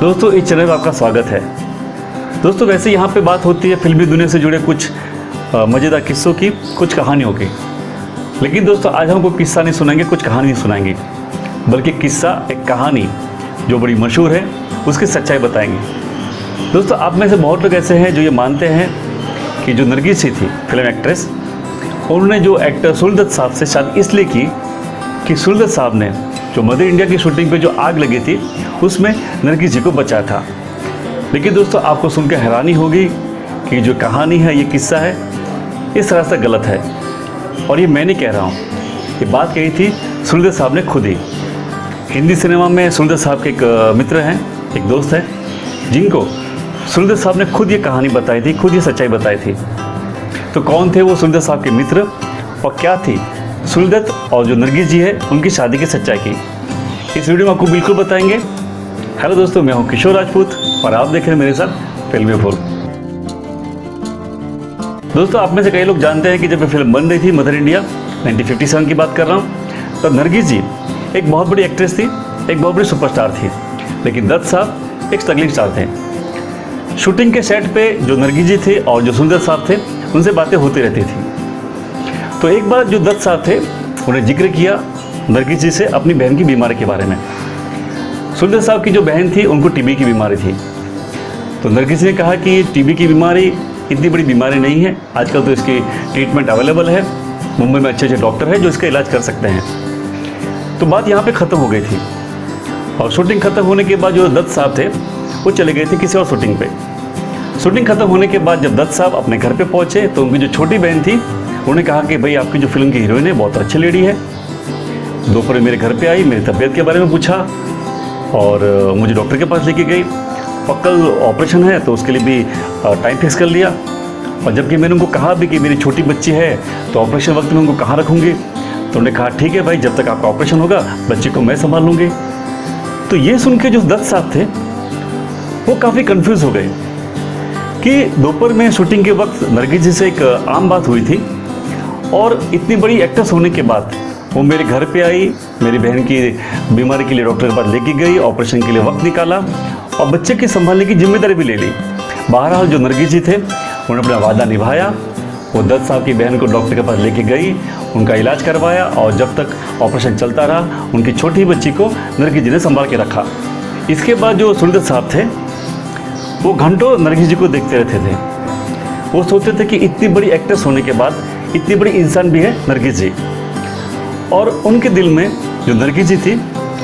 दोस्तों इस चैनल में आपका स्वागत है। दोस्तों वैसे यहाँ पे बात होती है फिल्मी दुनिया से जुड़े कुछ मज़ेदार किस्सों की, कुछ कहानियों की। लेकिन दोस्तों आज हम कोई किस्सा नहीं सुनाएंगे, कुछ कहानी नहीं सुनाएंगे, बल्कि किस्सा एक कहानी जो बड़ी मशहूर है उसकी सच्चाई बताएंगे। दोस्तों आप में से बहुत लोग ऐसे हैं जो ये मानते हैं कि जो नरगिस थी फिल्म एक्ट्रेस, उन्होंने जो एक्टर सुलदत साहब से शादी इसलिए की कि सुलदत साहब ने जो मदर इंडिया की शूटिंग पे जो आग लगी थी उसमें नरगिस जी को बचाया था। लेकिन दोस्तों आपको सुनकर हैरानी होगी कि जो कहानी है, ये किस्सा है, इस तरह से गलत है। और ये मैं नहीं कह रहा हूँ, ये बात कही थी सुलदत साहब ने खुद ही। हिंदी सिनेमा में सुलदत साहब के एक मित्र हैं, एक दोस्त है, जिनको सुलदत साहब ने खुद ये कहानी बताई थी, खुद ये सच्चाई बताई थी। तो कौन थे वो सुलदत साहब के मित्र और क्या थी सुलदत और जो नरगिस जी है उनकी शादी की सच्चाई की, इस वीडियो में आपको बिल्कुल बताएंगे। हेलो दोस्तों, मैं हूं किशोर राजपूत और आप देख रहे हैं मेरे साथ फिल्मी फूल। दोस्तों आप में से कई लोग जानते हैं कि जब ये फिल्म बन रही थी मदर इंडिया 1957 की बात कर रहा हूँ, तब नरगिस जी एक बहुत बड़ी एक्ट्रेस थी, एक बहुत बड़ी सुपरस्टार थी। लेकिन दत्त साहब एक स्ट्रगलिंग स्टार थे। शूटिंग के सेट पे जो नरगिस जी थे और जो सुलदत साहब थे उनसे बातें होती रहती थी। तो एक बार जो दत्त साहब थे उन्हें जिक्र किया नरगिस जी से अपनी बहन की बीमारी के बारे में। सुलदत साहब की जो बहन थी उनको टीबी की बीमारी थी। तो नरगिस ने कहा कि टीबी की बीमारी इतनी बड़ी बीमारी नहीं है, आजकल तो इसकी ट्रीटमेंट अवेलेबल है, मुंबई में अच्छे अच्छे डॉक्टर हैं जो इसका इलाज कर सकते हैं। तो बात यहाँ पे ख़त्म हो गई थी और शूटिंग ख़त्म होने के बाद जो दत्त साहब थे वो चले गए थे किसी और शूटिंग पे। शूटिंग ख़त्म होने के बाद जब दत्त साहब अपने घर पे पहुँचे तो उनकी जो छोटी बहन थी उन्होंने कहा कि भाई आपकी जो फिल्म की हीरोइन है बहुत अच्छी लेडी है। दोपहर मेरे घर पे आई, मेरी तबीयत के बारे में पूछा और मुझे डॉक्टर के पास लेके गई और कल ऑपरेशन है तो उसके लिए भी टाइम फिक्स कर लिया। और जबकि मैंने उनको कहा भी कि मेरी छोटी बच्ची है तो ऑपरेशन वक्त में उनको कहाँ रखूँगी, तो उन्होंने कहा ठीक है भाई, जब तक आपका ऑपरेशन होगा बच्ची को मैं संभाल लूँगी। तो ये सुन के जो दत्त साहब थे वो काफ़ी कन्फ्यूज़ हो गए कि दोपहर में शूटिंग के वक्त नरगिस जी से एक आम बात हुई थी और इतनी बड़ी एक्ट्रेस होने के बाद वो मेरे घर पे आई, मेरी बहन की बीमारी के लिए डॉक्टर के पास लेके गई, ऑपरेशन के लिए वक्त निकाला और बच्चे की संभालने की जिम्मेदारी भी ले ली। बहरहाल जो नरगिस जी थे उन्होंने अपना वादा निभाया। वो दत्त साहब की बहन को डॉक्टर के पास लेके गई, उनका इलाज करवाया और जब तक ऑपरेशन चलता रहा उनकी छोटी बच्ची को नरगिस जी ने संभाल के रखा। इसके बाद जो सुलदत साहब थे वो घंटों नरगिस जी को देखते रहते थे। वो सोचते थे कि इतनी बड़ी एक्ट्रेस होने के बाद इतनी बड़ी इंसान भी है नरगिस जी, और उनके दिल में जो नरगिस जी थी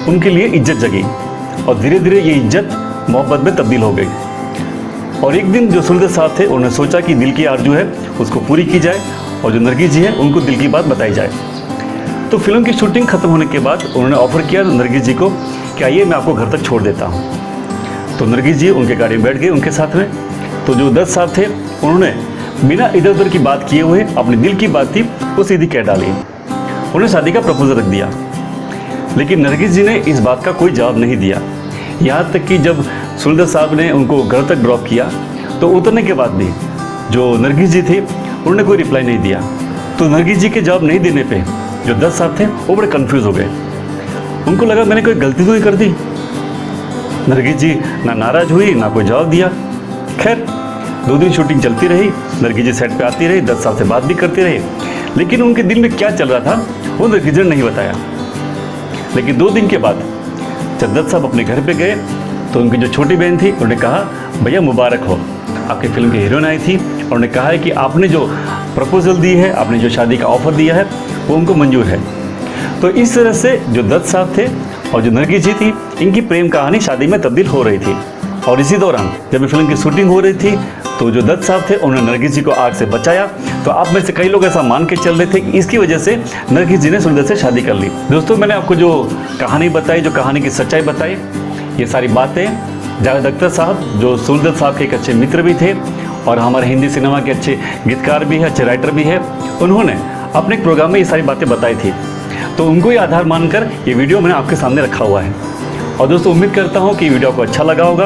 उनके लिए इज्जत जगी और धीरे धीरे ये इज्जत मोहब्बत में तब्दील हो गई। और एक दिन जो सुलदत साहब थे उन्होंने सोचा कि दिल की आरज़ू है उसको पूरी की जाए और जो नरगिस जी है उनको दिल की बात बताई जाए। तो फिल्म की शूटिंग ख़त्म होने के बाद उन्होंने ऑफ़र किया नरगिस जी को कि आइए मैं आपको घर तक छोड़ देता हूँ। तो नरगिस जी उनके गाड़ी में बैठ गए उनके साथ में। तो जो दत्त साहब थे उन्होंने बिना इधर उधर की बात किए हुए अपनी दिल की बात थी वो सीधी कह डाली, उन्हें शादी का प्रपोजल रख दिया। लेकिन नरगिस जी ने इस बात का कोई जवाब नहीं दिया। यहाँ तक कि जब सुलदत साहब ने उनको घर तक ड्रॉप किया तो उतरने के बाद भी जो नरगिस जी थे उन्होंने कोई रिप्लाई नहीं दिया। तो नरगिस जी के जवाब नहीं देने पे जो दत्त साहब थे वो बड़े कंफ्यूज हो गए। उनको लगा मैंने कोई गलती तो नहीं कर दी। नरगिस जी ना नाराज़ हुई ना कोई जवाब दिया। खैर 2 दिन शूटिंग चलती रही, नरगिस जी सेट पे आती रही, दत्त साहब से बात भी करती रही, लेकिन उनके दिल में क्या चल रहा था वो नरगिस जी ने नहीं बताया। लेकिन 2 दिन के बाद जब दत्त साहब अपने घर पे गए तो उनकी जो छोटी बहन थी उन्होंने कहा भैया मुबारक हो, आपकी फिल्म की हीरोइन आई थी और उन्होंने कहा है कि आपने जो प्रपोजल दी है, आपने जो शादी का ऑफ़र दिया है वो उनको मंजूर है। तो इस तरह से जो दत्त साहब थे और जो नरगिस जी थी इनकी प्रेम कहानी शादी में तब्दील हो रही थी। और इसी दौरान जब फिल्म की शूटिंग हो रही थी तो जो दत्त साहब थे उन्होंने नरगिस जी को आग से बचाया। तो आप में से कई लोग ऐसा मान के चल रहे थे कि इसकी वजह से नरगिस जी ने सुलदत से शादी कर ली। दोस्तों मैंने आपको जो कहानी बताई, जो कहानी की सच्चाई बताई, ये सारी बातें जावेद अख्तर साहब जो सुलदत साहब के एक अच्छे मित्र भी थे और हमारे हिंदी सिनेमा के अच्छे गीतकार भी है, अच्छे राइटर भी है, उन्होंने अपने एक प्रोग्राम में ये सारी बातें बताई थी। तो उनको ही आधार मानकर ये वीडियो मैंने आपके सामने रखा हुआ है। और दोस्तों उम्मीद करता हूँ कि वीडियो आपको अच्छा लगा होगा,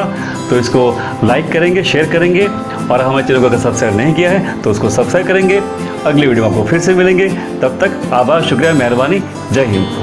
तो इसको लाइक करेंगे, शेयर करेंगे और हमारे चैनल को अगर सब्सक्राइब नहीं किया है तो उसको सब्सक्राइब करेंगे। अगली वीडियो में आपको फिर से मिलेंगे, तब तक आभार, शुक्रिया, मेहरबानी, जय हिंद।